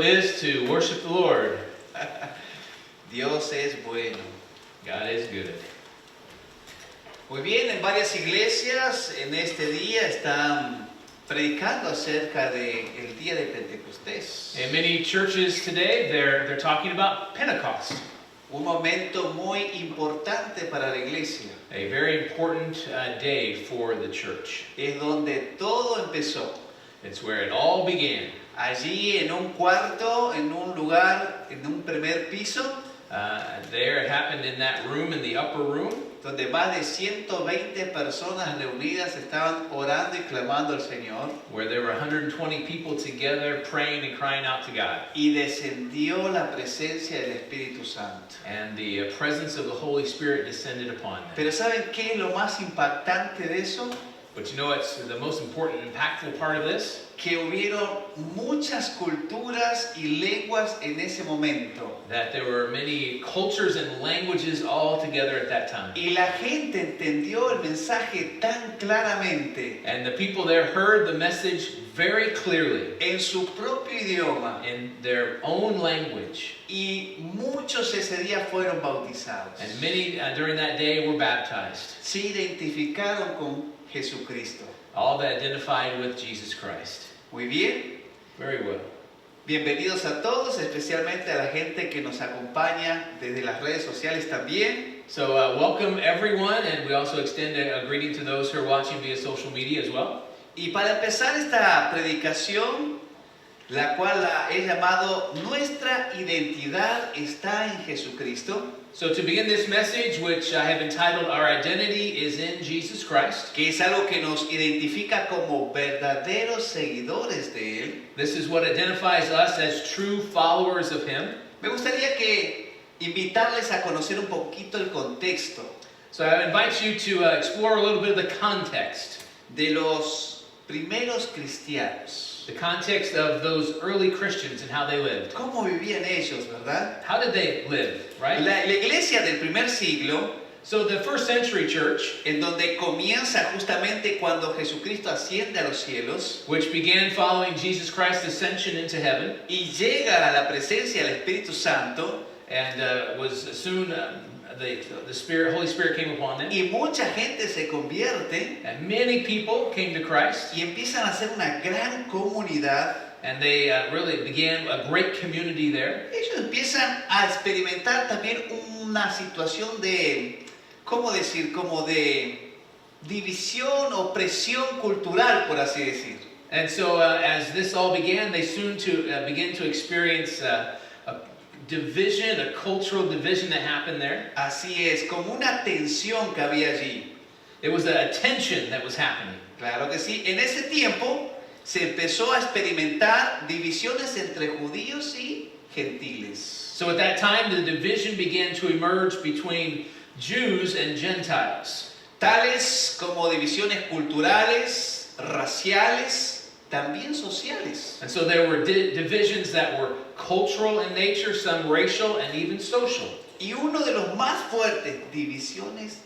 it is to worship the Lord. Dios es bueno. God is good. Muy bien, en varias iglesias en este día están predicando acerca del día de Pentecostés. In many churches today, they're talking about Pentecost, Un momento muy importante para la iglesia. a very important day for the church. Es donde todo empezó. It's where it all began. Allí en un cuarto, en un lugar, en un primer piso, There it happened in that room, in the upper room, donde más de 120 personas reunidas estaban orando y clamando al Señor. where there were 120 people together praying and crying out to God. Y descendió la presencia del Espíritu Santo. And the presence of the Holy Spirit descended upon them. Pero ¿saben qué es lo más impactante de eso? But you know what's the most important, impactful part of this? Que hubieron muchas culturas y lenguas en ese momento. That there were many cultures and languages all together at that time. Y la gente entendió el mensaje tan claramente And the people there heard the message very clearly en su propio idioma. in their own language. Y muchos ese día fueron bautizados. And many during that day were baptized. Se identificaron con Jesucristo. All that identified with Jesus Christ. Muy bien. Very well. Bienvenidos a todos, especialmente a la gente que nos acompaña desde las redes sociales también. So welcome everyone, and we also extend a greeting to those who are watching via social media as well. Y para empezar esta predicación, la cual la he llamado Nuestra identidad está en Jesucristo, So to begin this message, which I have entitled Our Identity is in Jesus Christ, que es algo que nos identifica como verdaderos seguidores de Él, this is what identifies us as true followers of Him. me gustaría que invitarles a conocer un poquito el contexto So I invite you to explore a little bit of the context. de los primeros cristianos. The context of those early Christians and how they lived. ¿Cómo vivían ellos, verdad? How did they live, right? La iglesia del primer siglo, So the first century church, en donde comienza justamente cuando Jesucristo asciende a los cielos which began following Jesus Christ's ascension into heaven, y llega a la presencia del Espíritu Santo, and was soon the Holy Spirit came upon them, y mucha gente se convierte and many people came to Christ, y empiezan a hacer una gran comunidad. and they really began a great community there. Ellos empiezan a experimentar también una situación de, ¿cómo decir? Como de división o presión cultural, por así decir. And so as this all began, they soon begin to experience a division, a cultural division that happened there. Así es, como una tensión que había allí. It was a tension that was happening. Claro que sí. En ese tiempo se empezó a experimentar divisiones entre judíos y gentiles. So at that time, the division began to emerge between Jews and Gentiles. Tales como divisiones culturales, raciales, también sociales. And so there were divisions that were cultural in nature, some racial, and even social. Y uno de los más fuertes, divisiones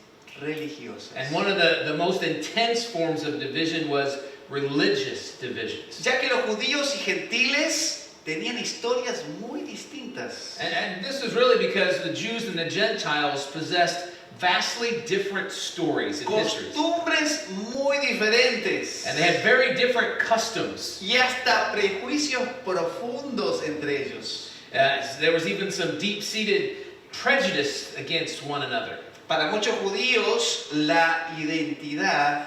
religiosas. And one of the most intense forms of division was religious divisions. Ya que los judíos y gentiles tenían historias muy distintas. And this is really because the Jews and the Gentiles possessed vastly different stories and histories. Costumbres muy diferentes. And they had very different customs. Y hasta prejuicios profundos entre ellos. There was even some deep-seated prejudice against one another. Para muchos judíos, la identidad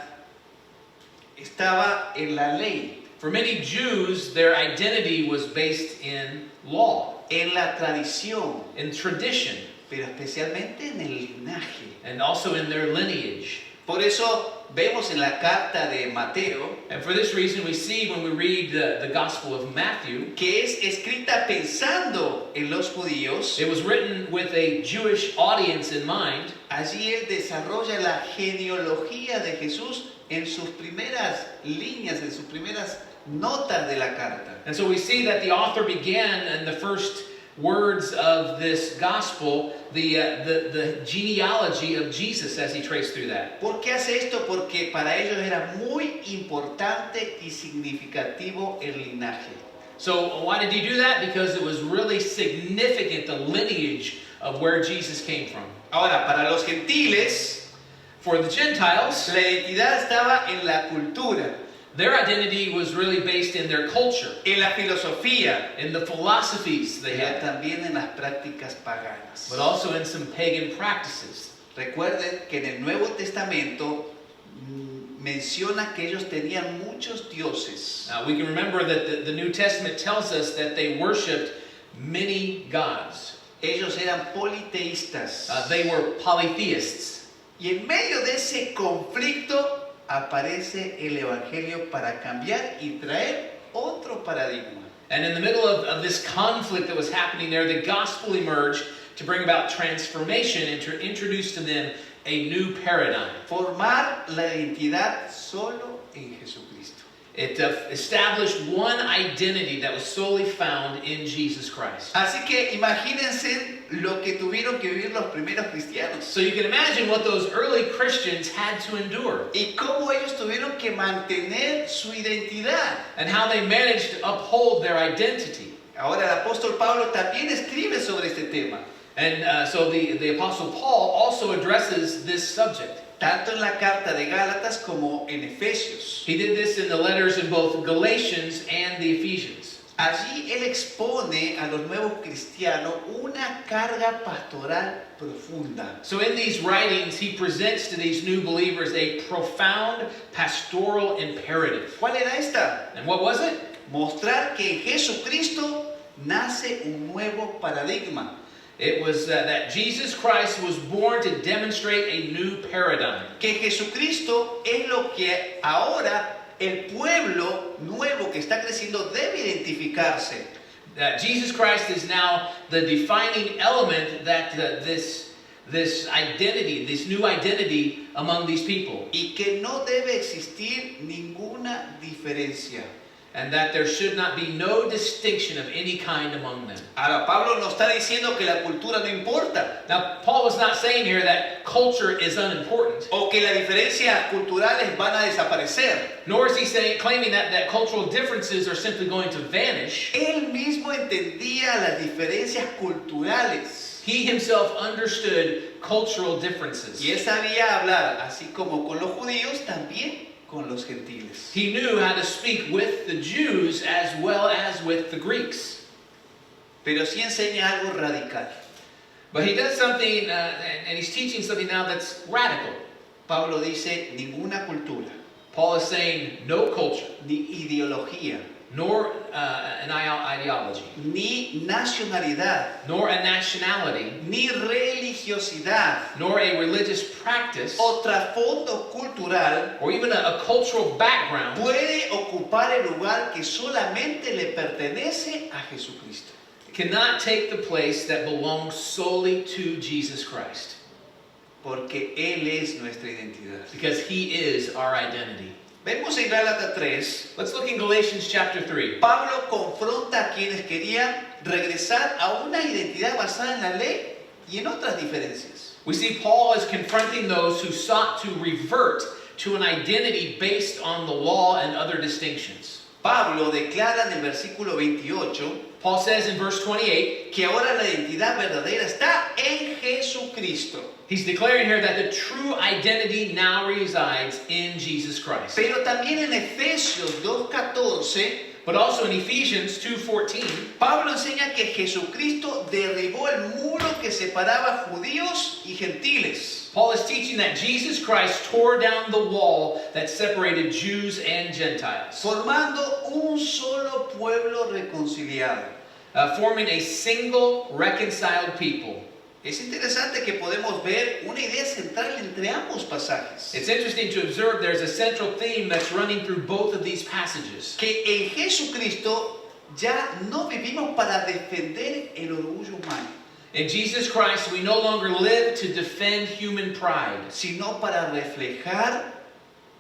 estaba en la ley, For many Jews, their identity was based in law, en la tradición, in tradition, pero especialmente en el linaje. and also in their lineage. Por eso vemos en la carta de Mateo And for this reason, we see when we read the Gospel of Matthew, que es escrita pensando en los judíos. it was written with a Jewish audience in mind. Allí él desarrolla la genealogía de Jesús en sus primeras líneas, en sus primeras notas de la carta. And so we see that the author began in the first words of this gospel, the genealogy of Jesus as he traced through that. ¿Por qué hace esto? Porque para ellos era muy importante y significativo el linaje. So why did he do that? Because it was really significant, the lineage of where Jesus came from. Ahora, para los gentiles, For the Gentiles, la identidad estaba en la cultura, their identity was really based in their culture, en la filosofía, in the philosophies they pero had, también en las prácticas paganas. but also in some pagan practices. Recuerden que en el Nuevo Testamento menciona que ellos tenían muchos dioses. We can remember that the New Testament tells us that they worshipped many gods. Ellos eran politeístas. They were polytheists. Y en medio de ese conflicto aparece el Evangelio para cambiar y traer otro paradigma. And in the middle of this conflict that was happening there, the gospel emerged to bring about transformation and to introduce to them a new paradigm. Formar la identidad solo en Jesucristo. It established one identity that was solely found in Jesus Christ. Así que imagínense lo que tuvieron que vivir los primeros cristianos. So you can imagine what those early Christians had to endure Y cómo ellos tuvieron que mantener su identidad. and how they managed to uphold their identity. Ahora el apóstol Pablo también escribe sobre este tema. And so the Apostle Paul also addresses this subject. Tanto en la carta de Gálatas como en Efesios. He did this in the letters in both Galatians and the Ephesians. Allí él expone a los nuevos cristianos una carga pastoral profunda. So in these writings, he presents to these new believers a profound pastoral imperative. ¿Cuál era esta? And what was it? Mostrar que en Jesucristo nace un nuevo paradigma. It was that Jesus Christ was born to demonstrate a new paradigm. Que Jesucristo es lo que ahora el pueblo nuevo que está creciendo debe identificarse. That Jesus Christ is now the defining element that this identity, this new identity among these people. Y que no debe existir ninguna diferencia. And that there should not be no distinction of any kind among them. Ahora, Pablo no está diciendo que la cultura no importa, Now, Paul was not saying here that culture is unimportant, o que las diferencias culturales van a desaparecer. nor is he claiming that cultural differences are simply going to vanish. Él mismo entendía las diferencias culturales. He himself understood cultural differences. Y él sabía hablar, así como con los judíos, también con los gentiles. He knew how to speak with the Jews as well as with the Greeks. Pero sí enseña algo radical. But he does something, and he's teaching something now that's radical. Pablo dice, ninguna cultura, Paul is saying no culture, ni ideología, nor an ideology, ni nacionalidad, nor a nationality, ni religiosidad, nor a religious practice, o trasfondo cultural or even a cultural background puede ocupar el lugar que solamente le pertenece a Jesucristo. cannot take the place that belongs solely to Jesus Christ. Porque Él es nuestra identidad. Because he is our identity. Vemos en Gálatas 3, Let's look in Galatians chapter 3. Pablo confronta a quienes querían regresar a una identidad basada en la ley y en otras diferencias. We see Paul is confronting those who sought to revert to an identity based on the law and other distinctions. Pablo declara en el versículo 28 Paul says in verse 28, que ahora la identidad verdadera está en Jesucristo. he's declaring here that the true identity now resides in Jesus Christ. Pero también en Efesios 2:14, But also in Ephesians 2:14, Pablo enseña que Jesucristo derribó el muro que separaba judíos y gentiles. Paul is teaching that Jesus Christ tore down the wall that separated Jews and Gentiles, Formando un solo pueblo reconciliado. forming a single reconciled people. Es interesante que podemos ver una idea central entre ambos pasajes. It's interesting to observe there's a central theme that's running through both of these passages. Que en Jesucristo ya no vivimos para defender el orgullo humano, In Jesus Christ, we no longer live to defend human pride, sino para reflejar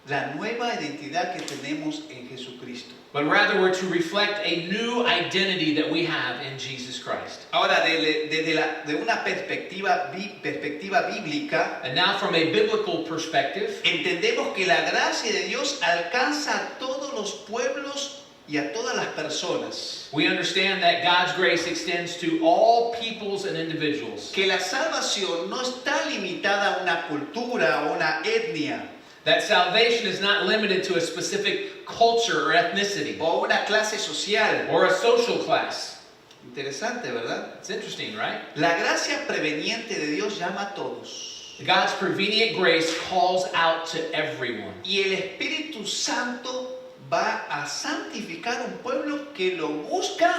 la nueva identidad que tenemos en Jesucristo. but rather we're to reflect a new identity that we have in Jesus Christ. Ahora, de una perspectiva bíblica, And now from a biblical perspective, entendemos que la gracia de Dios alcanza a todos los pueblos y a todas las personas. We understand that God's grace extends to all peoples and individuals. Que la salvación no está limitada a una cultura o una etnia That salvation is not limited to a specific culture or ethnicity o una clase social. or a social class. Interesante, ¿verdad? It's interesting, right? La gracia preveniente de Dios llama a todos. God's prevenient grace calls out to everyone. Y el Espíritu Santo va a santificar un pueblo que lo busca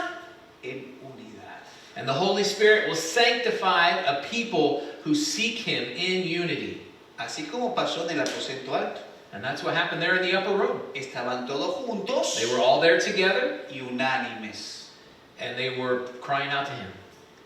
en unidad. And the Holy Spirit will sanctify a people who seek Him in unity. Así como pasó en el aposento alto. And that's what happened there in the upper room. Estaban todos juntos They were all there together, y unánimes. and they were crying out to Him.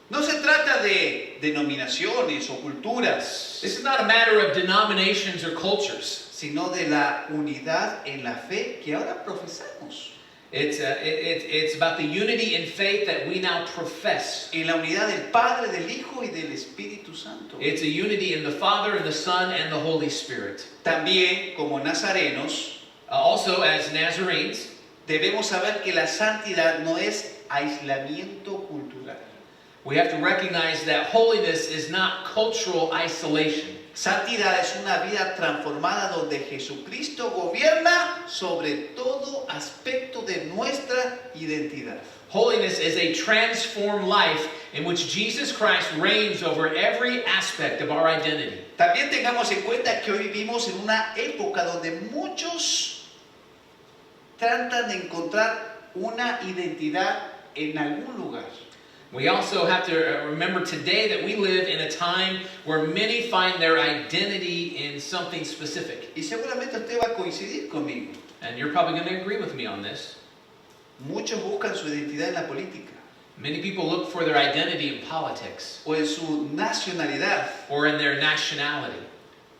No se trata de denominaciones o culturas, This is not a matter of denominations or cultures. sino de la unidad en la fe que ahora profesamos. It's about the unity in faith that we now profess. En la unidad del Padre, del Hijo y del Espíritu Santo. It's a unity in the Father and the Son and the Holy Spirit. También, como nazarenos, Also, as Nazarenes, debemos saber que la santidad no es aislamiento cultural. we have to recognize that holiness is not cultural isolation. Santidad es una vida transformada donde Jesucristo gobierna sobre todo aspecto de nuestra identidad. Holiness is a transformed life in which Jesus Christ reigns over every aspect of our identity. También tengamos en cuenta que hoy vivimos en una época donde muchos tratan de encontrar una identidad en algún lugar. We also have to remember today that we live in a time where many find their identity in something specific. Y seguramente usted va a coincidir conmigo. And you're probably going to agree with me on this. Muchos buscan su identidad en la política Many people look for their identity in politics o en su nacionalidad, or in their nationality,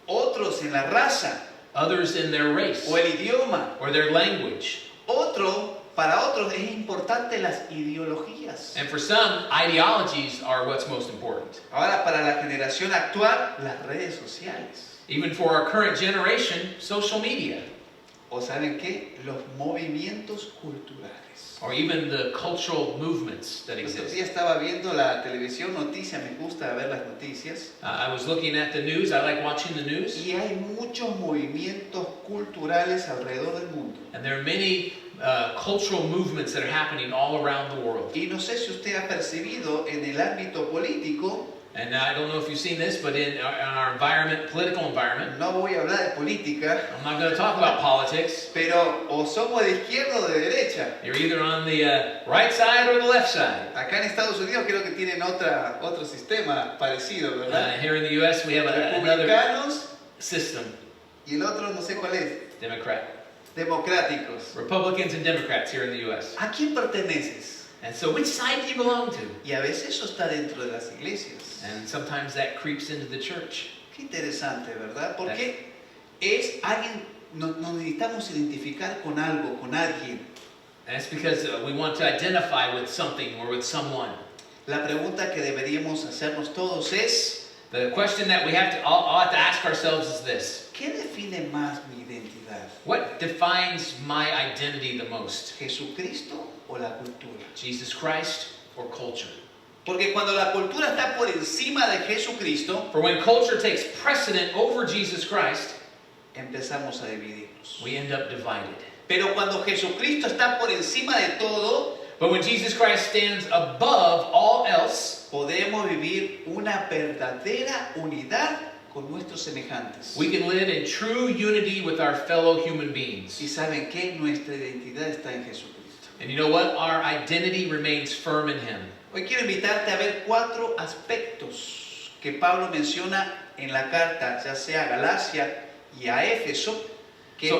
otros en la raza others in their race o el idioma. or their language. Para otros es importante las ideologías. And for some, ideologies are what's most important. Ahora para la generación actual, las redes sociales. Even for our current generation, social media, ¿O saben qué? Los movimientos culturales. or even the cultural movements that El otro exist. día estaba viendo la televisión, noticias, me gusta ver las noticias. I was looking at the news. I like watching the news. Y hay muchos movimientos culturales alrededor del mundo. And there are many cultural movements that are happening all around the world. Y no sé si usted ha percibido en el ámbito político, And I don't know if you've seen this, but in our environment, political environment, no voy a hablar de política, I'm not going to talk about politics. pero o somos de izquierda o de derecha. You're either on the right side or the left side. Acá en Estados Unidos creo que tienen otro sistema parecido, ¿verdad? Here in the U.S., we have another Republicanos system, y el otro no sé cuál es, Democrat. democráticos. Republicans and Democrats here in the U.S. ¿A quién perteneces? And so which side do you belong to? Y a veces eso está dentro de las iglesias. And sometimes that creeps into the church. Qué interesante, ¿verdad? Porque es alguien, nos necesitamos identificar con algo, con alguien. And it's because we want to identify with something or with someone. La pregunta que deberíamos hacernos todos es, The question that we have to all have to ask ourselves is this: ¿qué define más mi identidad? what defines my identity the most? ¿Jesucristo o la cultura? Jesus Christ or culture? Porque cuando la cultura está por encima de Jesucristo, For when culture takes precedent over Jesus Christ, empezamos a dividirnos. we end up divided. Pero cuando Jesucristo está por encima de todo, But when Jesus Christ stands above all else, podemos vivir una verdadera unidad con nuestros semejantes. we can live in true unity with our fellow human beings. Y saben que nuestra identidad está en Jesucristo. And you know what? Our identity remains firm in Him. Hoy quiero invitarte a ver 4 aspectos que Pablo menciona en la carta, ya sea a Galacia y a Éfeso, que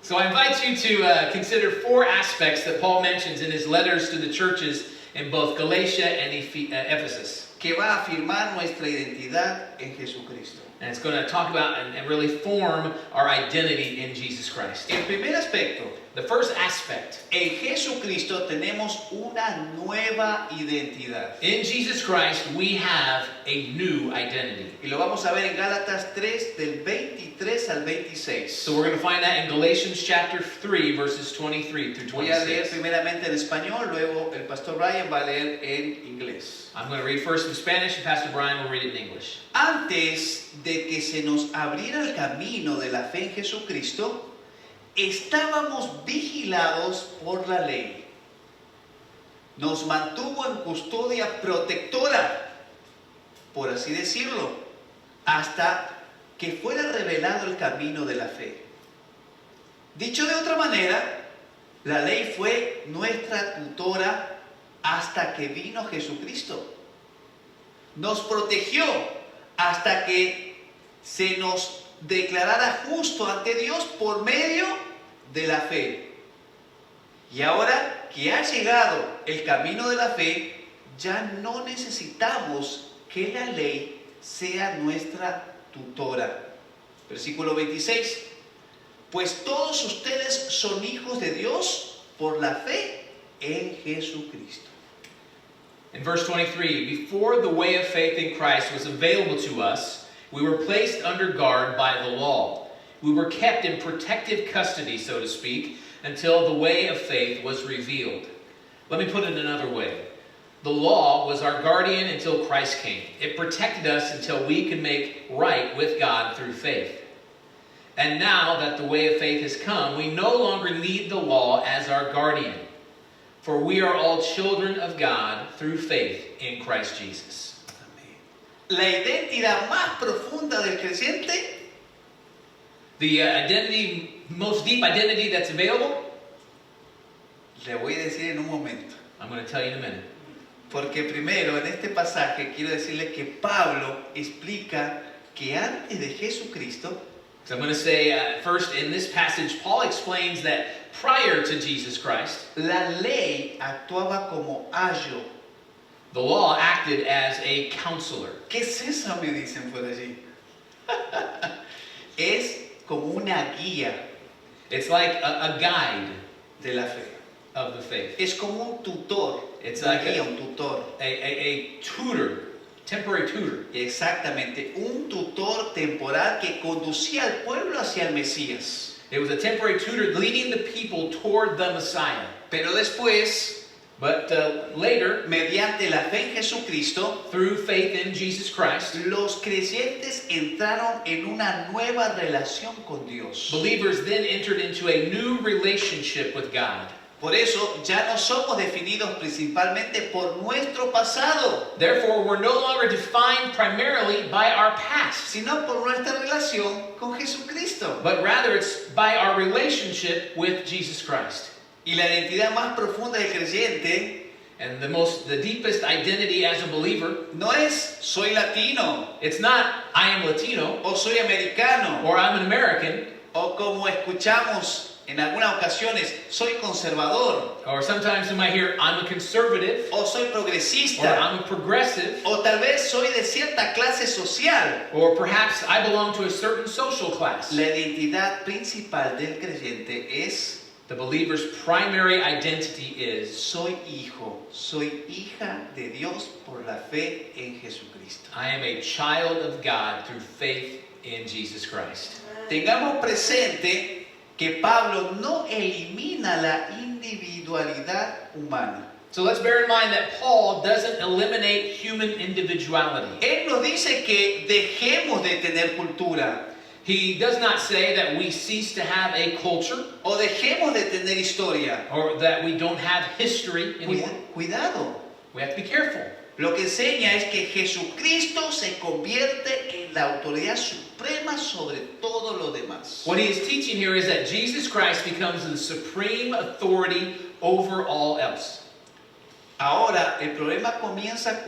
So I invite you to consider 4 aspects that Paul mentions in his letters to the churches in both Galatia and Ephesus. que va a afirmar nuestra identidad en Jesucristo. And it's going to talk about and really form our identity in Jesus Christ. El primer aspecto, The first aspect, en Jesucristo tenemos una nueva identidad. in Jesus Christ we have a new identity. Y lo vamos a ver en Gálatas 3 del 23 al 26. So we're going to find that in Galatians chapter 3 verses 23 through Voy a leer 26. primeramente en español, luego el pastor Brian va a leer en inglés. I'm going to read first in Spanish and Pastor Brian will read it in English. Antes de que se nos abriera el camino de la fe en Jesucristo, estábamos vigilados por la ley. Nos mantuvo en custodia protectora, por así decirlo, hasta que fuera revelado el camino de la fe. Dicho de otra manera, la ley fue nuestra tutora hasta que vino Jesucristo. Nos protegió hasta que se nos declarara justo ante Dios por medio de la fe. Y ahora que ha llegado el camino de la fe, ya no necesitamos que la ley sea nuestra tutora. Versículo 26. Pues todos ustedes son hijos de Dios por la fe en Jesucristo. In verse 23, before the way of faith in Christ was available to us, we were placed under guard by the law. We were kept in protective custody, so to speak, until the way of faith was revealed. Let me put it another way. The law was our guardian until Christ came. It protected us until we could make right with God through faith. And now that the way of faith has come, we no longer need the law as our guardian. For we are all children of God through faith in Christ Jesus. La identidad más profunda del creyente The most deep identity that's available, le voy a decir en un momento. I'm going to tell you in a minute. Porque primero en este pasaje quiero decirles que Pablo explica que antes de Jesucristo, So I'm going to say first in this passage, Paul explains that prior to Jesus Christ, la ley actuaba como ayo. the law acted as a counselor. ¿Qué es eso? Me dicen por allí. Es como una guía It's like a guide de la fe. of the faith. Es como un tutor. It's Una like guía, un tutor. A tutor, temporary tutor. Exactamente, un tutor temporal que conducía al pueblo hacia el Mesías. It was a temporary tutor leading the people toward the Messiah. Pero después, But later, mediante la fe en Jesucristo, through faith in Jesus Christ, los creyentes entraron en una nueva relación con Dios. believers then entered into a new relationship with God. Por eso ya no somos definidos principalmente por nuestro pasado, Therefore, we're no longer defined primarily by our past, sino por nuestra relación con Jesucristo. but rather it's by our relationship with Jesus Christ. Y la identidad más profunda del creyente And the deepest identity as a believer, no es soy latino it's not I am Latino o soy americano or I'm an American, o como escuchamos en algunas ocasiones soy conservador or sometimes you might hear I'm a conservative o soy or progresista I'm a progressive, o tal vez soy de cierta clase social. or perhaps I belong to a certain social class. La identidad principal del creyente es The believer's primary identity is soy hijo, soy hija de Dios por la fe en Jesucristo. I am a child of God through faith in Jesus Christ. Tengamos presente que Pablo no elimina la individualidad humana. So let's bear in mind that Paul doesn't eliminate human individuality. Él nos dice que dejemos de tener cultura He does not say that we cease to have a culture o dejemos de tener historia. or that we don't have history anymore. Cuidado. We have to be careful. Lo que enseña es que Jesucristo se convierte en la autoridad suprema sobre todo lo demás. What he is teaching here is that Jesus Christ becomes the supreme authority over all else. Ahora, el problema comienza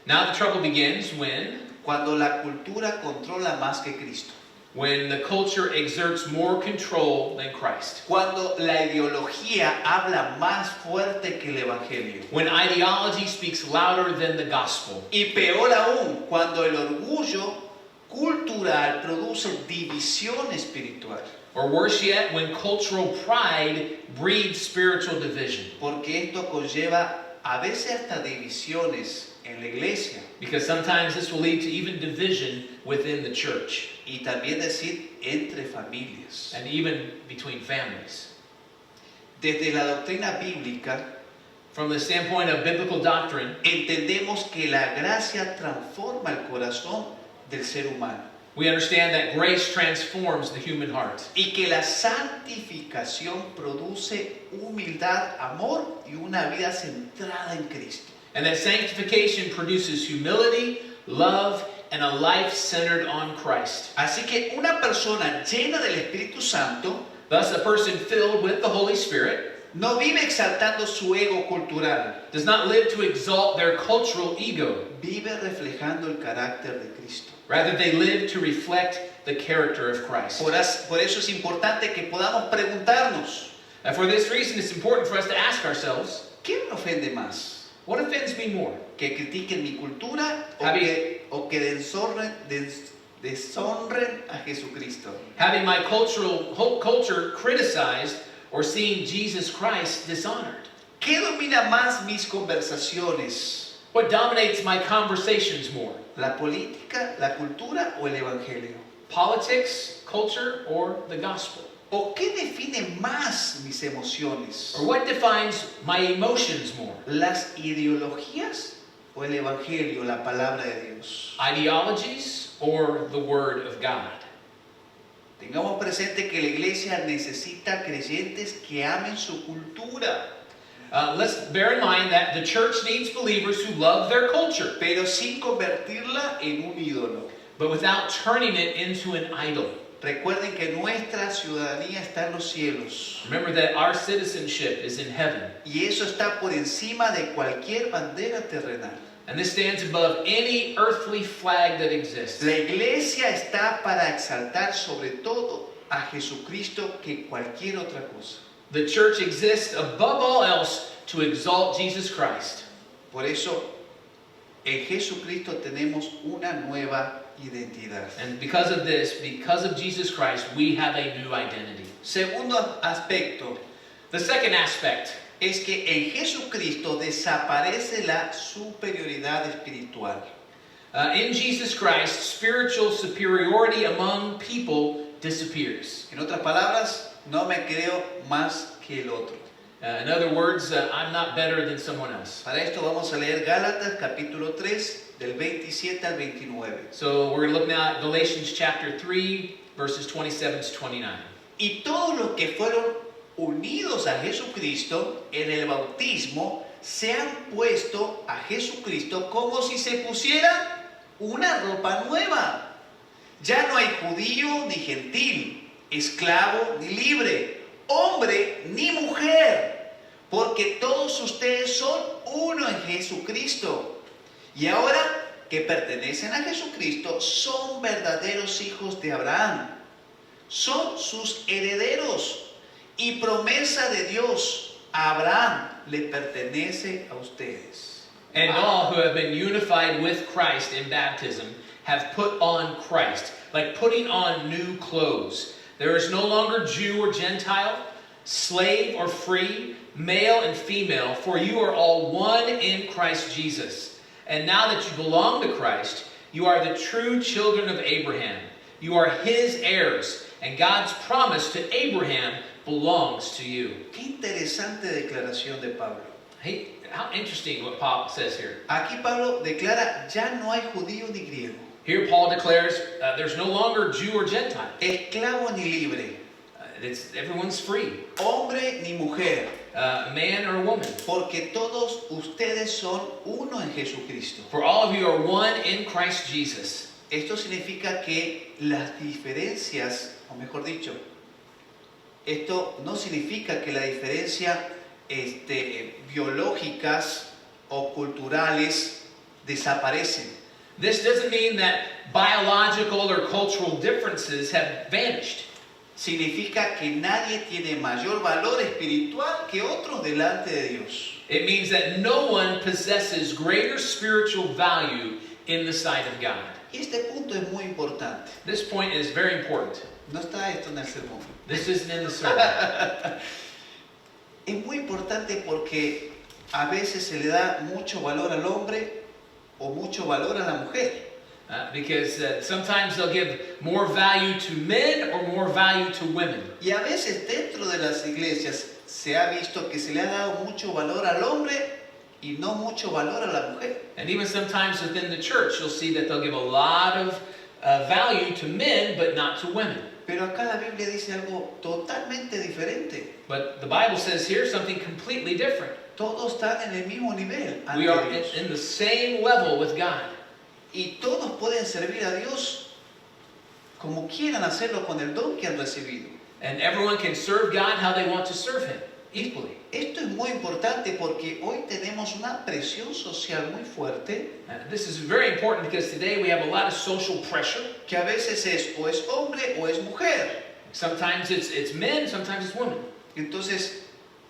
Now the trouble begins when cuando la cultura controla más que Cristo. when the culture exerts more control than Christ. Cuando la ideología habla más fuerte que el evangelio. When ideology speaks louder than the gospel. Y peor aún, cuando el orgullo cultural produce división espiritual. Or worse yet, when cultural pride breeds spiritual division. Porque esto conlleva a veces hasta divisiones en la iglesia. Because sometimes this will lead to even division within the church. Y también decir entre familias. And even between families. Desde la doctrina bíblica, From the standpoint of biblical doctrine, entendemos que la gracia transforma el corazón del ser humano. we understand that grace transforms the human heart. Y que la santificación produce humildad, amor y una vida centrada en Cristo. And that sanctification produces humility, love, and a life centered on Christ. Así que una persona llena del Espíritu Santo Thus, a person filled with the Holy Spirit no vive exaltando su ego cultural, does not live to exalt their cultural ego. vive reflejando el carácter de Cristo. Rather, they live to reflect the character of Christ. Por eso es importante que podamos preguntarnos, And for this reason, it's important for us to ask ourselves, ¿qué me ofende más? what offends me more? ¿Que critiquen mi cultura o Javi. que deshonren a Jesucristo? Having my whole culture criticized or seeing Jesus Christ dishonored? ¿Qué domina más mis conversaciones? What dominates my conversations more? ¿La política, la cultura o el evangelio? Politics, culture, or the gospel? ¿O qué define más mis emociones? Or what defines my emotions more? ¿Las ideologías o el evangelio, la palabra de Dios? Ideologies or the word of God? Tengamos presente que la iglesia necesita creyentes que amen su cultura, Let's bear in mind that the church needs believers who love their culture, pero sin convertirla en un ídolo. but without turning it into an idol. Recuerden que nuestra ciudadanía está en los cielos Remember that our citizenship is in heaven, y eso está por encima de cualquier bandera terrenal. and this stands above any earthly flag that exists. La iglesia está para exaltar sobre todo a Jesucristo que cualquier otra cosa. The church exists above all else to exalt Jesus Christ. Por eso, en Jesucristo tenemos una nueva identidad. And because of this, because of Jesus Christ, we have a new identity. Segundo aspecto The second aspect es que en Jesucristo desaparece la superioridad espiritual. in Jesus Christ, spiritual superiority among people disappears. En otras palabras, no me creo más que el otro. In other words, I'm not better than someone else. Para esto vamos a leer Gálatas capítulo 3 del 27 al 29. So we're looking at Galatians chapter 3, verses 27 to 29. Y todos los que fueron unidos a Jesucristo en el bautismo se han puesto a Jesucristo como si se pusiera una ropa nueva. Ya no hay judío ni gentil, esclavo ni libre, hombre ni mujer, porque todos ustedes son uno en Jesucristo. Y ahora que pertenecen a Jesucristo, son verdaderos hijos de Abraham. Son sus herederos. Y promesa de Dios a Abraham le pertenece a ustedes. And all who have been unified with Christ in baptism have put on Christ, like putting on new clothes. There is no longer Jew or Gentile, slave or free, male and female, for you are all one in Christ Jesus. And now that you belong to Christ, you are the true children of Abraham. You are his heirs, and God's promise to Abraham belongs to you. Qué interesante declaración de Pablo. Hey, how interesting what Paul says here. Aquí Pablo declara, ya no hay judío ni griego, Here Paul declares there's no longer Jew or Gentile. esclavo ni libre, Everyone's free, hombre ni mujer, man or woman. porque todos ustedes son uno en Jesucristo. For all of you are one in Christ Jesus. Esto significa que las diferencias, o mejor dicho, esto no significa que la diferencia biológicas o culturales desaparecen. This doesn't mean that biological or cultural differences have vanished. Significa que nadie tiene mayor valor espiritual que otros delante de Dios. It means that no one possesses greater spiritual value in the sight of God. Y este punto es muy importante. This point is very important. No está esto en el sermón. This isn't in the sermon. Es muy importante porque a veces se le da mucho valor al hombre o mucho valor a la mujer. Because sometimes they'll give more value to men or more value to women. Y a veces dentro de las iglesias se ha visto que se le ha dado mucho valor al hombre y no mucho valor a la mujer. And even sometimes within the church, you'll see that they'll give a lot of value to men, but not to women. Pero acá la Biblia dice algo totalmente diferente. But the Bible says here something completely different. Todos están en el mismo nivel We are ante Dios. in the same level with God. Y todos pueden servir a Dios como quieran hacerlo con el don que han recibido. And everyone can serve God how they want to serve Him, equally. Esto es muy importante porque hoy tenemos una presión social muy fuerte This is very important because today we have a lot of social pressure. que a veces o es hombre o es mujer. Sometimes it's men, sometimes it's women. Entonces,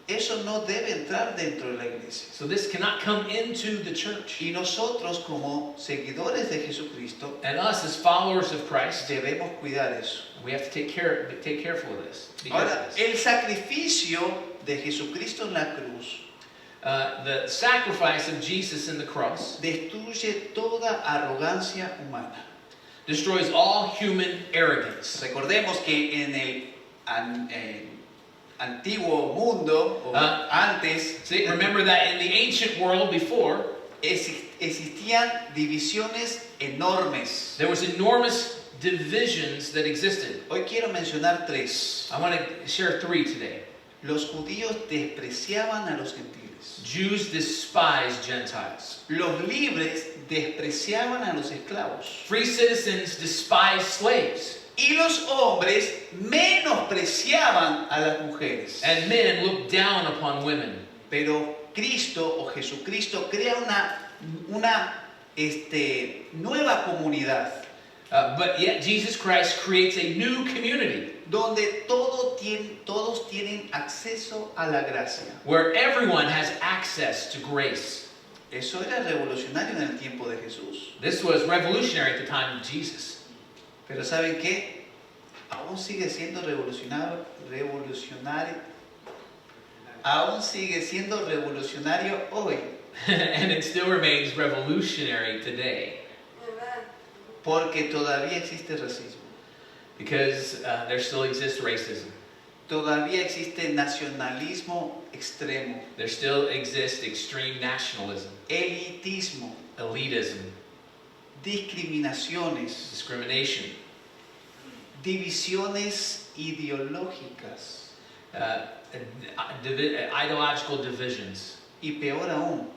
eso no debe entrar dentro de la iglesia. So this cannot come into the church. Y nosotros como seguidores de Jesucristo And us as followers of Christ, debemos cuidar eso. we have to take careful of this. Be careful Ahora, of this. el sacrificio de Jesucristo en la cruz The sacrifice of Jesus in the cross destruye toda arrogancia humana. destroys all human arrogance. Recordemos que en el antiguo mundo, o antes, See, remember that in the ancient world before, existían divisiones enormes. there was enormous divisions that existed. Hoy quiero mencionar tres. I want to share three today. Los judíos despreciaban a los gentiles. Jews despise Gentiles. Los libres despreciaban a los esclavos. Free citizens despise slaves. Y los hombres menospreciaban a las mujeres. And men look down upon women. Pero Cristo o Jesucristo crea una nueva comunidad But yet Jesus Christ creates a new community donde todos tienen acceso a la gracia. where everyone has access to grace. Eso era revolucionario en el tiempo de Jesús. This was revolutionary at the time of Jesus. Pero ¿saben qué? Aún sigue siendo revolucionario. Aún sigue siendo revolucionario hoy. And it still remains revolutionary today Porque todavía existe racismo. because there still exists racism. Todavía existe nacionalismo extremo. There still exists extreme nationalism, Elitismo. elitism, Discriminaciones. discrimination, Divisiones ideológicas. ideological divisions, Y peor aún,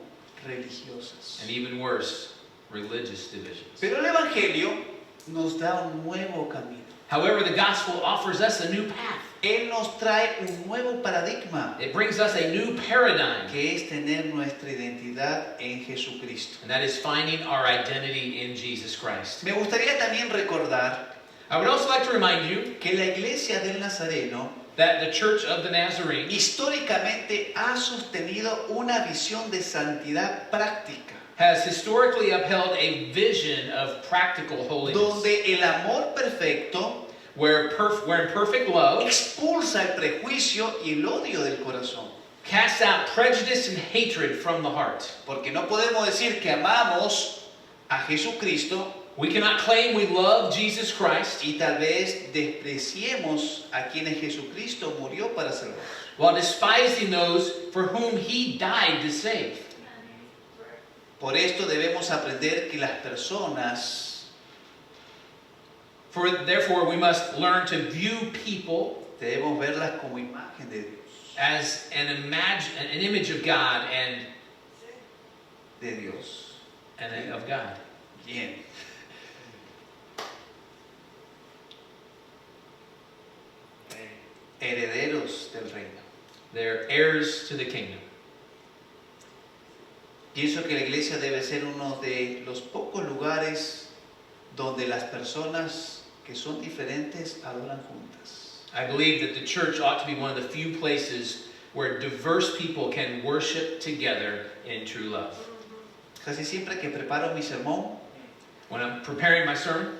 religiosas. and even worse, religious divisions. Pero el Evangelio nos da un nuevo camino. However, the gospel offers us a new path. Él nos trae un nuevo paradigma, It brings us a new paradigm, que es tener nuestra identidad en Jesucristo. and that is finding our identity in Jesus Christ. Me gustaría también recordar I would also like to remind you que la iglesia del Nazareno that the Church of the Nazarene históricamente ha sostenido una visión de santidad práctica, has historically upheld a vision of practical holiness, donde el amor perfecto where in perfect love expulsa el prejuicio y el odio del corazón. casts out prejudice and hatred from the heart. Porque no podemos decir que amamos a Jesucristo We cannot claim we love Jesus Christ y tal vez despreciemos a quienes Jesucristo murió para salvar. while despising those for whom He died to save. Por esto debemos aprender que las personas Therefore, we must learn to view people debemos verlas como imagen de Dios, as an image of God and of God. Bien. Herederos del reino. They're heirs to the kingdom. Pienso que la iglesia debe ser uno de los pocos lugares donde las personas que son diferentes adoran juntas. I believe that the church ought to be one of the few places where diverse people can worship together in true love. Casi siempre que preparo mi sermón, When I'm preparing my sermon,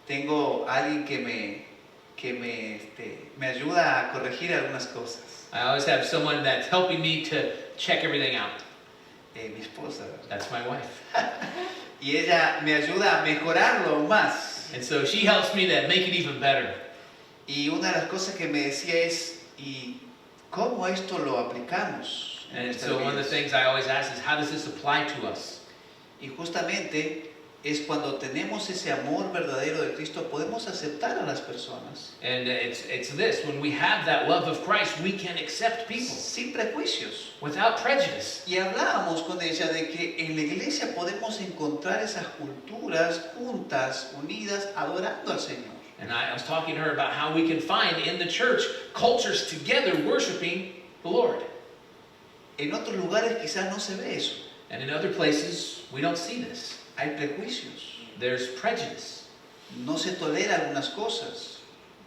tengo alguien que me ayuda a corregir algunas cosas. I always have someone that's helping me to check everything out. Mi esposa. That's my wife. Y ella me ayuda a mejorarlo aún más. And so she helps me to make it even better. Y una de las cosas que me decía es, ¿y cómo esto lo aplicamos en And nuestras so one of the vidas? things I always ask is, how does this apply to us? Y justamente es cuando tenemos ese amor verdadero de Cristo, podemos aceptar a las personas And it's this, when we have that love of Christ, we can accept people sin prejuicios. without prejudice. Y hablábamos con ella de que en la iglesia podemos encontrar esas culturas juntas, unidas, adorando al Señor. And I was talking to her about how we can find in the church cultures together worshiping the Lord. En otros lugares quizás no se ve eso. And in other places, we don't see this. Hay prejuicios. There's prejudice, No se tolera algunas cosas.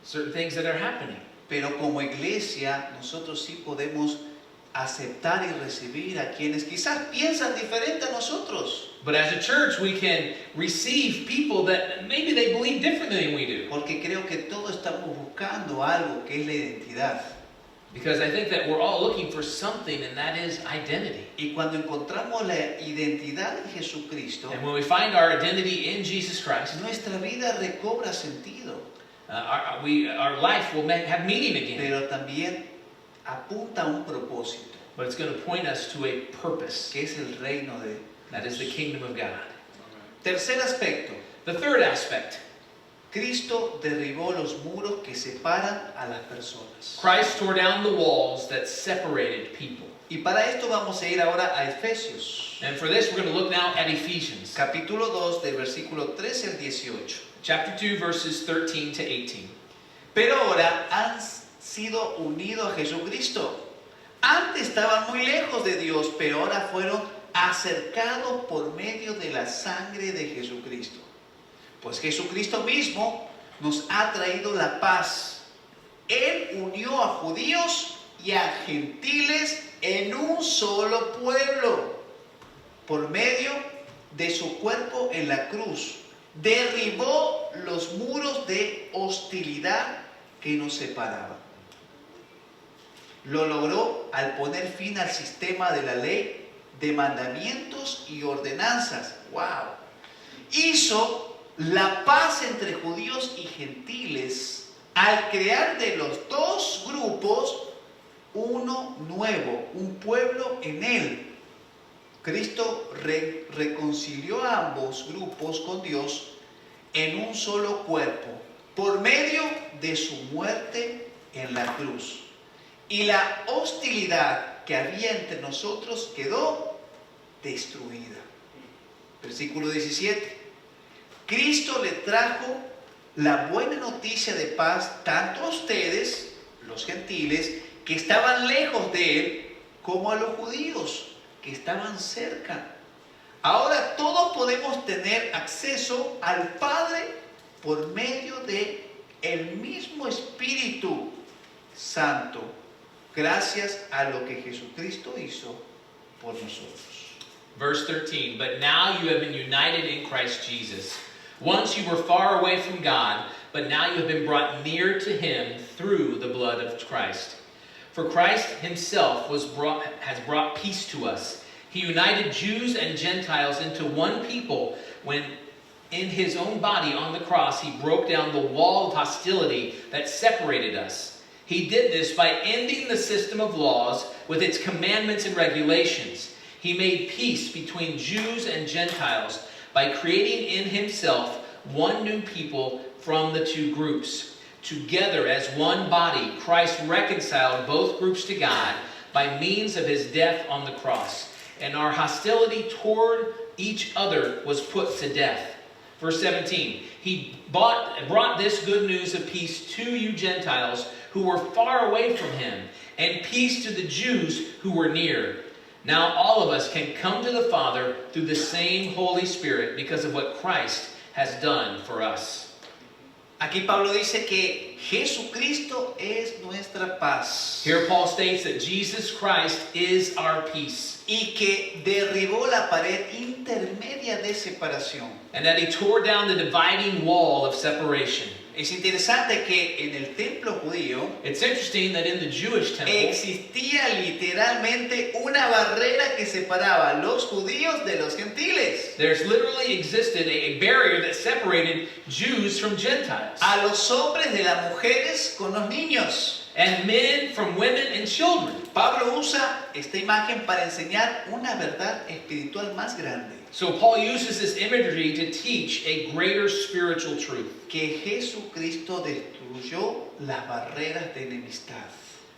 certain things that are happening. Pero como iglesia nosotros sí podemos aceptar y recibir a quienes quizás piensan diferente a nosotros. But as a church, we can receive people that maybe they believe differently than we do. Porque creo que todos estamos buscando algo que es la identidad. Because I think that we're all looking for something, and that is identity. Y cuando encontramos la identidad en Jesucristo, And when we find our identity in Jesus Christ, nuestra vida recobra sentido, our life will have meaning again. pero también apunta a un propósito, But it's going to point us to a purpose. que es el reino de That is the kingdom of God. Tercer aspecto, The third aspect, Cristo derribó los muros que separan a las personas. Christ tore down the walls that separated people. Y para esto vamos a ir ahora a Efesios, And for this, we're going to look now at Ephesians, capítulo 2, del versículo 13 al 18. chapter 2, verses 13 to 18. Pero ahora han sido unidos a Jesucristo. Antes estaban muy lejos de Dios, pero ahora fueron acercados por medio de la sangre de Jesucristo. Pues Jesucristo mismo nos ha traído la paz. Él unió a judíos y a gentiles en un solo pueblo, por medio de su cuerpo en la cruz. Derribó los muros de hostilidad que nos separaban. Lo logró al poner fin al sistema de la ley de mandamientos y ordenanzas. ¡Wow! Hizo la paz entre judíos y gentiles al crear de los dos grupos uno nuevo, un pueblo en él. Cristo reconcilió a ambos grupos con Dios en un solo cuerpo por medio de su muerte en la cruz. Y la hostilidad que había entre nosotros quedó destruida. Versículo 17. Cristo le trajo la buena noticia de paz tanto a ustedes, los gentiles, que estaban lejos de él, como a los judíos, que estaban cerca. Ahora todos podemos tener acceso al Padre por medio de el mismo Espíritu Santo, gracias a lo que Jesucristo hizo por nosotros. Verse 13, but now you have been united in Christ Jesus. Once you were far away from God, but now you have been brought near to him through the blood of Christ. For Christ himself has brought peace to us. He united Jews and Gentiles into one people when in his own body on the cross he broke down the wall of hostility that separated us. He did this by ending the system of laws with its commandments and regulations. He made peace between Jews and Gentiles by creating in himself one new people from the two groups. Together as one body, Christ reconciled both groups to God by means of his death on the cross. And our hostility toward each other was put to death. Verse 17, he brought this good news of peace to you Gentiles who were far away from him, and peace to the Jews who were near. Now all of us can come to the Father through the same Holy Spirit because of what Christ has done for us. Aquí Pablo dice que Jesucristo es nuestra paz Here Paul states that Jesus Christ is our peace, y que derribó la pared intermedia de separación. and that he tore down the dividing wall of separation. Es interesante que en el templo judío It's interesting that in the Jewish temple, existía literalmente una barrera que separaba a los judíos de los gentiles, there's literally existed a barrier that separated Jews from Gentiles, a los hombres de las mujeres con los niños. and men from women and children. Pablo usa esta imagen para enseñar una verdad espiritual más grande, So Paul uses this imagery to teach a greater spiritual truth, que Jesucristo destruyó las barreras de enemistad.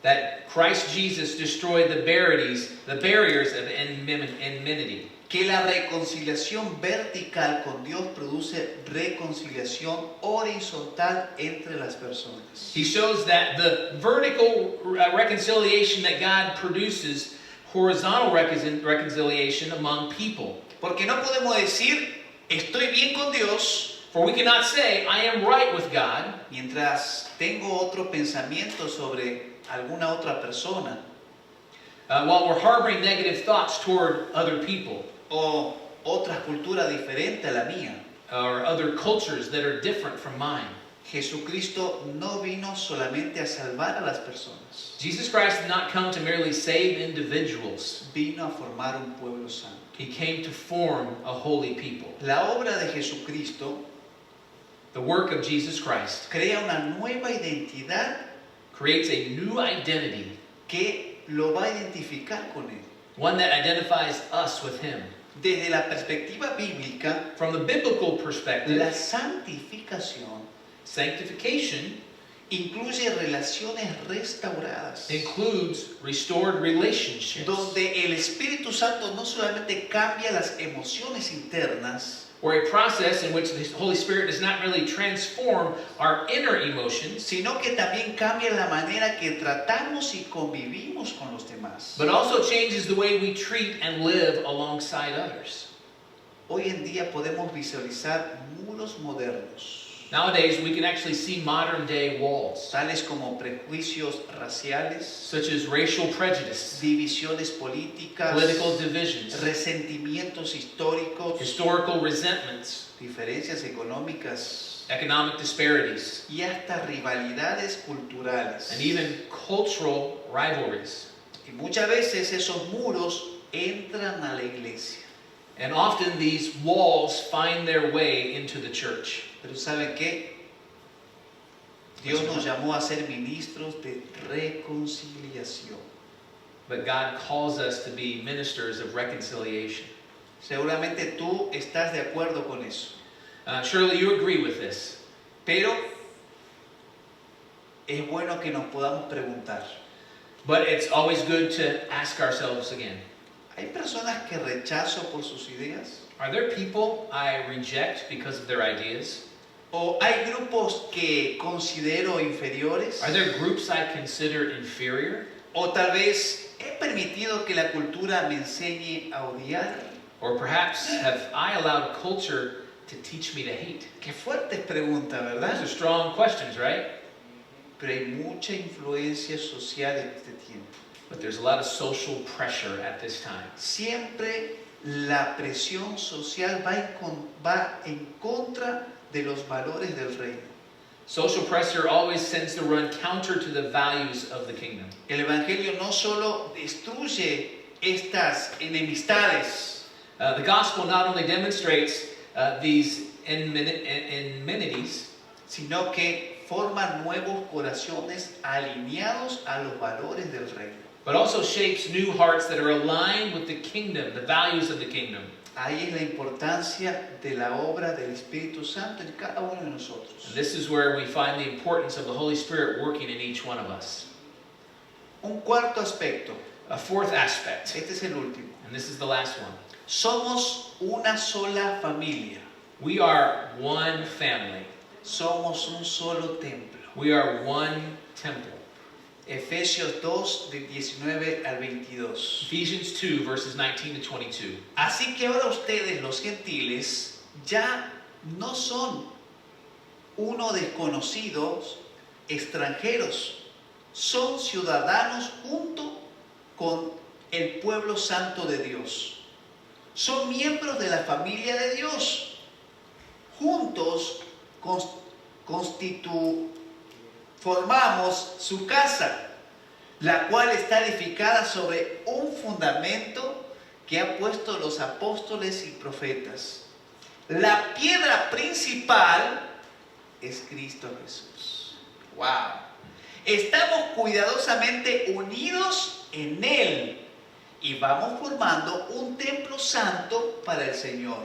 that Christ Jesus destroyed the barriers of enmity. Que la reconciliación vertical con Dios produce reconciliación horizontal entre las personas. He shows that the vertical reconciliation that God produces horizontal reconciliation among people. Porque no podemos decir, estoy bien con Dios, For we cannot say, I am right with God, mientras tengo otro pensamiento sobre alguna otra persona, while we're harboring negative thoughts toward other people, o otra cultura diferente a la mía. or other cultures that are different from mine. Jesucristo no vino solamente a salvar a las personas, Jesus Christ did not come to merely save individuals. vino a formar un pueblo santo. He came to form a holy people. La obra de Jesucristo The work of Jesus Christ crea una nueva identidad creates a new identity, que lo va a identificar con Él. one that identifies us with Him. Desde la perspectiva bíblica, From the biblical la perspective, santificación sanctification incluye relaciones restauradas, includes restored relationships, donde el Espíritu Santo no solamente cambia las emociones internas, or a process in which the Holy Spirit does not really transform our inner emotions, sino que también cambia la manera que tratamos y convivimos con los demás. but also changes the way we treat and live alongside others. Hoy en día podemos visualizar muros modernos, Nowadays, we can actually see modern day walls, tales como prejuicios raciales, such as racial prejudice, divisiones políticas, political divisions, resentimientos históricos, historical resentments, diferencias económicas economic disparities, y hasta rivalidades culturales. and even cultural rivalries. Y muchas veces esos muros entran a la iglesia. And often these walls find their way into the church. Pero ¿saben qué? Dios nos llamó a ser ministros de reconciliación. But God calls us to be ministers of reconciliation. Seguramente tú estás de acuerdo con eso. Surely you agree with this. Pero es bueno que nos podamos preguntar. But it's always good to ask ourselves again. ¿Hay personas que rechazo por sus ideas? Are there people I reject because of their ideas? ¿O hay grupos que considero inferiores? Are there groups I consider inferior? ¿O tal vez he permitido que la cultura me enseñe a odiar? Or perhaps have I allowed culture to teach me to hate? Qué fuertes preguntas, Those ¿verdad? are strong questions, right? Pero hay mucha influencia social en este tiempo. But there's a lot of social pressure at this time. Siempre la presión social va en contra de los valores del reino. Social pressure always tends to run counter to the values of the kingdom. El Evangelio no solo destruye estas enemistades, The gospel not only demonstrates these enmities, sino que forma nuevos corazones alineados a los valores del reino. but also shapes new hearts that are aligned with the kingdom, the values of the kingdom. Ahí es la importancia de la obra del Espíritu Santo en cada uno de nosotros. And this is where we find the importance of the Holy Spirit working in each one of us. Un cuarto aspecto, A fourth aspect, este es el último. and this is the last one. Somos una sola familia, We are one family. somos un solo templo. We are one temple. Efesios 2, de 19 al 22. Ephesians 2, verses 19 to 22. Así que ahora ustedes, los gentiles, ya no son uno desconocidos, extranjeros, son ciudadanos junto con el pueblo santo de Dios. Son miembros de la familia de Dios. Juntos formamos su casa, la cual está edificada sobre un fundamento que ha puesto los apóstoles y profetas. La piedra principal es Cristo Jesús. ¡Wow! Estamos cuidadosamente unidos en Él y vamos formando un templo santo para el Señor.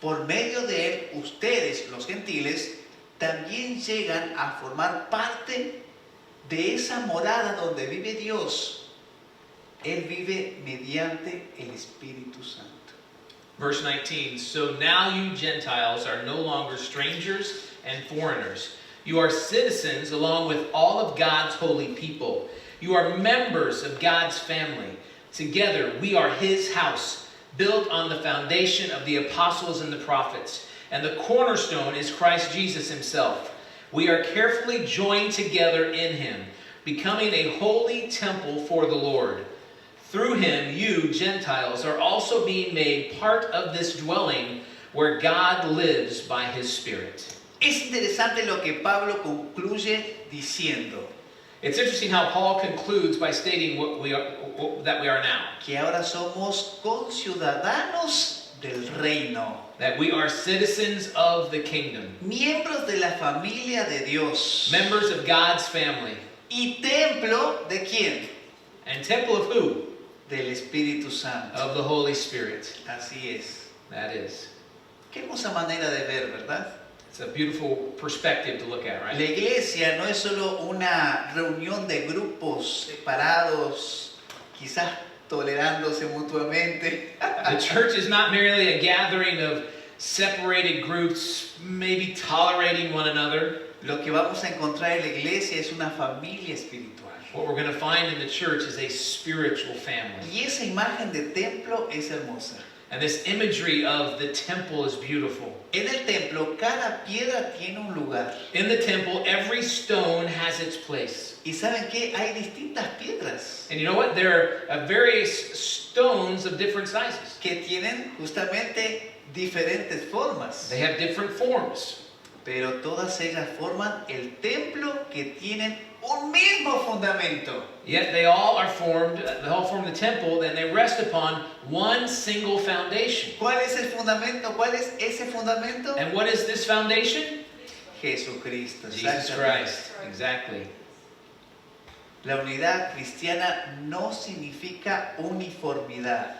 Por medio de Él, ustedes, los gentiles, también llegan a formar parte de esa morada donde vive Dios. Él vive mediante el Espíritu Santo. Verse 19, so now you Gentiles are no longer strangers and foreigners. You are citizens along with all of God's holy people. You are members of God's family. Together we are His house, built on the foundation of the apostles and the prophets. And the cornerstone is Christ Jesus Himself. We are carefully joined together in Him, becoming a holy temple for the Lord. Through Him, you, Gentiles, are also being made part of this dwelling where God lives by His Spirit. Es interesante lo que Pablo concluye diciendo It's interesting how Paul concludes by stating that we are now. que ahora somos conciudadanos del reino, That we are citizens of the kingdom. miembros de la familia de Dios. Members of God's family. ¿Y templo de quién? And temple of who? Del Espíritu Santo. Of the Holy Spirit. Así es. That is. Qué hermosa manera de ver, ¿verdad? It's a beautiful perspective to look at, La right? iglesia no es solo una reunión de grupos separados, quizás tolerándose mutuamente. The church is not merely a gathering of separated groups, maybe tolerating one another. Lo que vamos a encontrar en la iglesia es una familia espiritual. What we're going to find in the church is a spiritual family. Y esa imagen de templo es hermosa. And this imagery of the temple is beautiful. En el templo cada piedra tiene un lugar. In the temple, every stone has its place. Y ¿saben qué? Hay distintas piedras And you know what? There are various stones of different sizes. que tienen justamente diferentes formas. They have different forms. Pero todas ellas forman el templo que tienen un mismo fundamento. Yet they all form the temple, and they rest upon one single foundation. ¿Cuál es el fundamento? ¿Cuál es ese fundamento? And what is this foundation? Jesucristo. Jesus exactamente. Christ. Exactly. La unidad cristiana no significa uniformidad.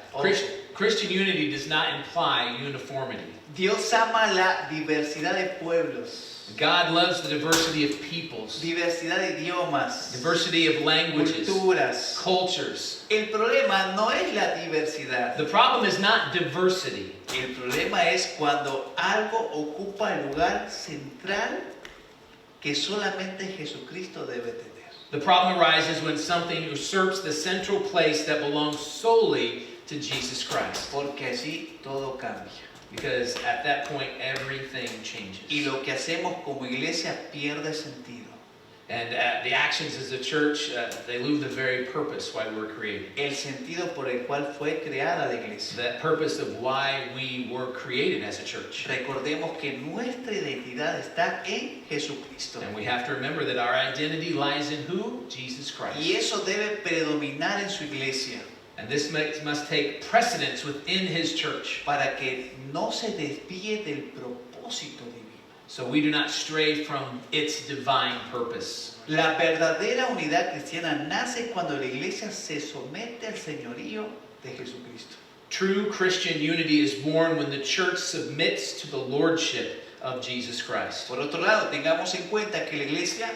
Christian unity does not imply uniformity. Dios ama la diversidad de pueblos, God loves the diversity of peoples, diversidad de idiomas, diversity of languages, culturas. cultures. El problema no es la diversidad. The problem is not diversity. El problema es cuando algo ocupa el lugar central que solamente Jesucristo debe tener. The problem arises when something usurps the central place that belongs solely to Jesus Christ. Porque allí todo cambia. Because at that point, everything changes. Y lo que hacemos como iglesia pierde sentido. And the actions as a church, they lose the very purpose why we were created. El sentido por el cual fue creada la iglesia. That purpose of why we were created as a church. Recordemos que nuestra identidad está en Jesucristo. And we have to remember that our identity lies in who? Jesus Christ. Y eso debe predominar en su iglesia. And this must take precedence within His church. Para que no se desvíe del propósito divino. So we do not stray from its divine purpose. La verdadera unidad cristiana nace cuando la iglesia se somete al señorío de Jesucristo. True Christian unity is born when the church submits to the lordship of Jesus Christ. Por otro lado, tengamos en cuenta que la iglesia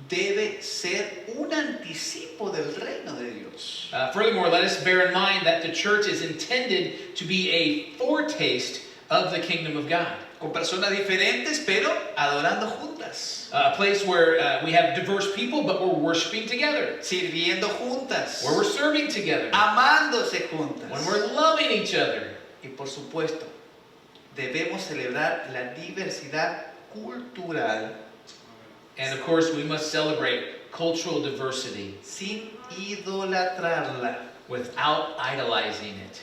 debe ser un anticipo del reino de Dios. Furthermore, let us bear in mind that the church is intended to be a foretaste of the kingdom of God. con personas diferentes, pero adorando juntas, A place where we have diverse people, but we're worshiping together. sirviendo juntas, Where we're serving together. amándose juntas. When we're loving each other. Y por supuesto, debemos celebrar la diversidad cultural And of course, we must celebrate cultural diversity sin idolatrarla. without idolizing it.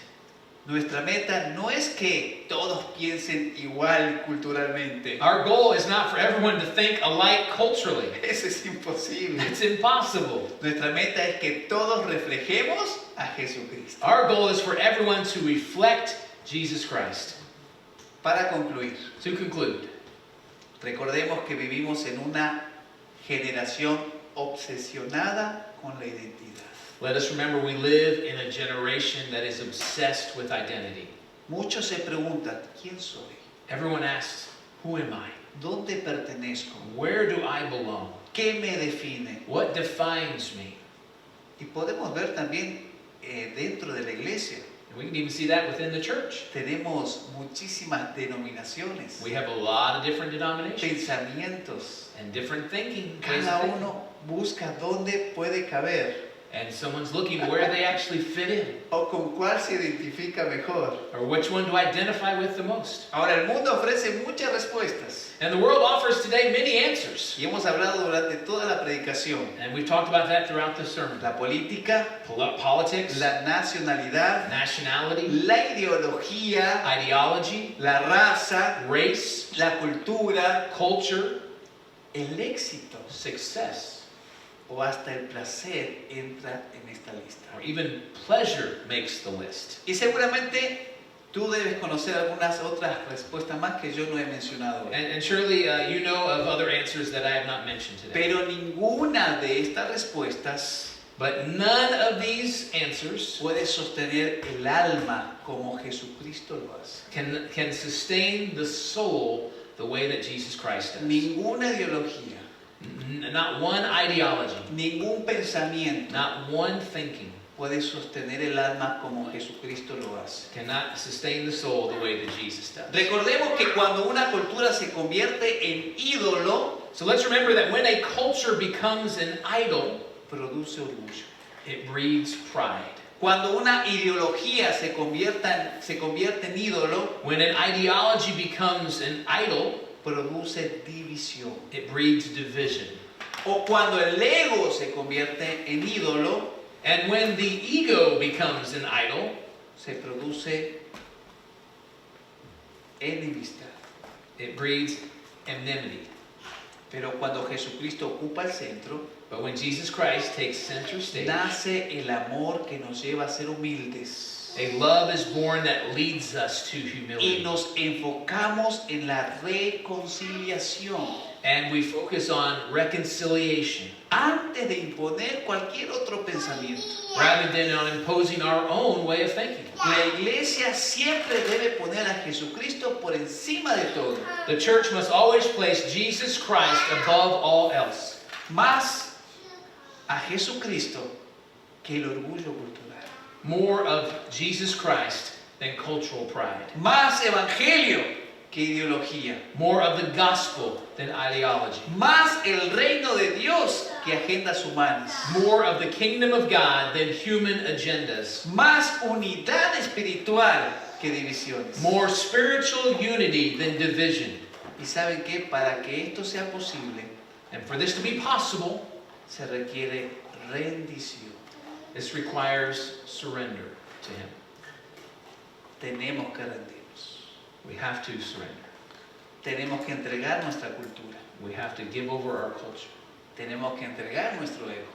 Nuestra meta no es que todos piensen igual culturalmente. Our goal is not for everyone to think alike culturally. Eso es imposible. It's impossible. Nuestra meta es que todos reflejemos a Jesucristo. Our goal is for everyone to reflect Jesus Christ. Para concluir, To conclude, recordemos que vivimos en una generación obsesionada con la identidad. let us remember we live in a generation that is obsessed with identity. Muchos se preguntan, ¿quién soy? Everyone asks, who am I? ¿Dónde pertenezco? Where do I belong? ¿Qué me define? What defines me? Y podemos ver también dentro de la iglesia. And we can even see that within the church. Tenemos muchísimas denominaciones, We have a lot of different denominations pensamientos. and different thinking. ways of Cada thinking. uno busca dónde puede caber And someone's looking where they actually fit in. o con cuál se identifica mejor. Or which one do I identify with the most? Ahora, el mundo ofrece muchas respuestas And the world offers today many answers. y hemos hablado durante toda la predicación. And we've talked about that throughout the sermon. La política, Politics, la nacionalidad, nationality, la ideología, ideology, la raza, race, la cultura, culture, el éxito success, o hasta el placer entra en esta lista. or even pleasure makes the list. Y seguramente tú debes conocer algunas otras respuestas más que yo no he mencionado hoy. And surely you know of other answers that I have not mentioned today. Pero ninguna de estas respuestas But none of these answers puede sostener el alma como Jesucristo lo hace. can sustain the soul the way that Jesus Christ does. Ninguna ideología, Not one ideology, ningún pensamiento not one thinking puede sostener el alma como Jesucristo lo hace. cannot sustain the soul the way that Jesus does. Recordemos que cuando una cultura se convierte en ídolo, So let's remember that when a culture becomes an idol, produce orgullo. it breeds pride. Cuando una ideología se convierte en ídolo, When an ideology becomes an idol, produce división. it breeds division. O cuando el ego se convierte en ídolo, And when the ego becomes an idol, se produce enemistad. it breeds enmity. Pero cuando Jesucristo ocupa el centro, But when Jesus Christ takes center stage, nace el amor que nos lleva a ser humildes. a love is born that leads us to Y humility. nos enfocamos en la reconciliación. And we focus on reconciliation Antes de imponer cualquier otro pensamiento. rather than on imposing our own way of thinking. La iglesia siempre debe poner a Jesucristo por encima de todo. The church must always place Jesus Christ above all else. Más a Jesucristo que el orgullo cultural. More of Jesus Christ than cultural pride. Más evangelio que ideología. More of the gospel than ideology. Más el reino de Dios que agendas humanas. More of the kingdom of God than human agendas. Más unidad espiritual que divisiones. More spiritual unity than division. Y saben que para que esto sea posible, And for this to be possible, se requiere rendición. this requires surrender to Him. Tenemos que rendirnos. We have to surrender. Tenemos que entregar nuestra cultura. We have to give over our culture. Tenemos que entregar nuestro ego.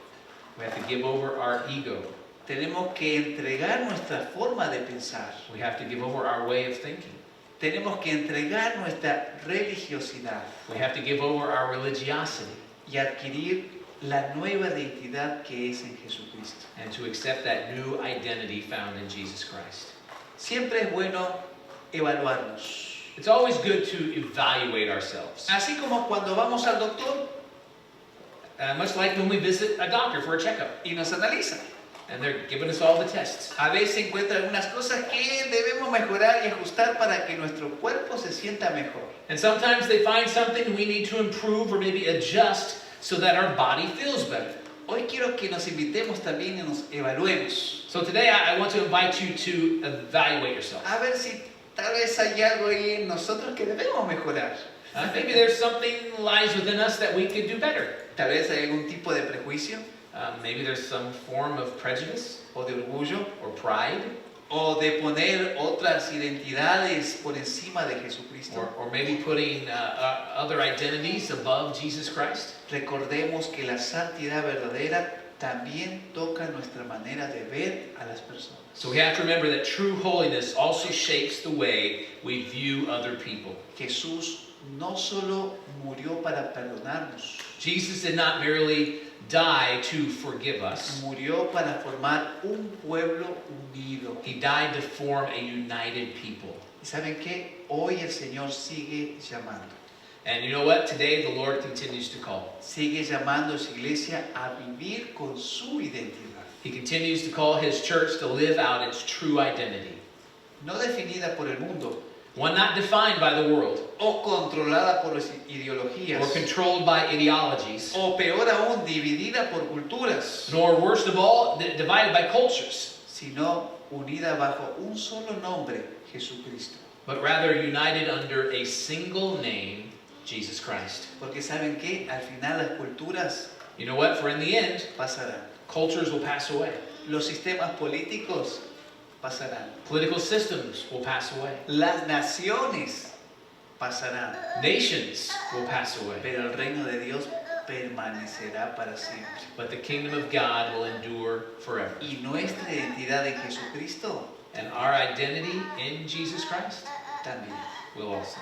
We have to give over our ego. Tenemos que entregar nuestra forma de pensar. We have to give over our way of thinking. Tenemos que entregar nuestra religiosidad We have to give over our religiosity y adquirir la nueva identidad que es en Jesucristo. and to accept that new identity found in Jesus Christ. Siempre es bueno evaluarnos. It's always good to evaluate ourselves. Así como cuando vamos al doctor Much like when we visit a doctor for a checkup. y nos analiza. And they're giving us all the tests. A veces encuentran algunas cosas que debemos mejorar y ajustar para que nuestro cuerpo se sienta mejor. And sometimes they find something we need to improve or maybe adjust so that our body feels better. Hoy quiero que nos invitemos también y nos evaluemos. So today I want to invite you to evaluate yourself. A ver si tal vez hay algo ahí en nosotros que debemos mejorar. Maybe there's something lies within us that we could do better. Tal vez hay algún tipo de prejuicio Maybe there's some form of prejudice o de orgullo or pride, o de poner otras identidades por encima de Jesucristo. or maybe putting other identities above Jesus Christ. Recordemos que la santidad verdadera también toca nuestra manera de ver a las personas. So we have to remember that true holiness also shapes the way we view other people. Jesús no solo murió para perdonarnos, Jesus did not merely die to forgive us. murió para formar un pueblo unido. He died to form a united people. ¿Y saben qué? Hoy el Señor sigue llamando. And you know what? Today the Lord continues to call. Sigue llamando a su iglesia a vivir con su identidad. He continues to call His church to live out its true identity. No definida por el mundo One not defined by the world o controlada por las ideologías or controlled by ideologies, o peor aún dividida por culturas, nor worst of all, divided by cultures, sino unida bajo un solo nombre, Jesucristo. but rather united under a single name, Jesus Christ. Porque ¿saben qué? Al final las culturas You know what? For in the end, pasarán. cultures will pass away. Los sistemas políticos pasarán. Political systems will pass away. Las naciones pasarán. Nations will pass away. Pero el reino de Dios permanecerá para siempre. But the kingdom of God will endure forever. Y nuestra identidad en Jesucristo And our identity in Jesus Christ también. will also.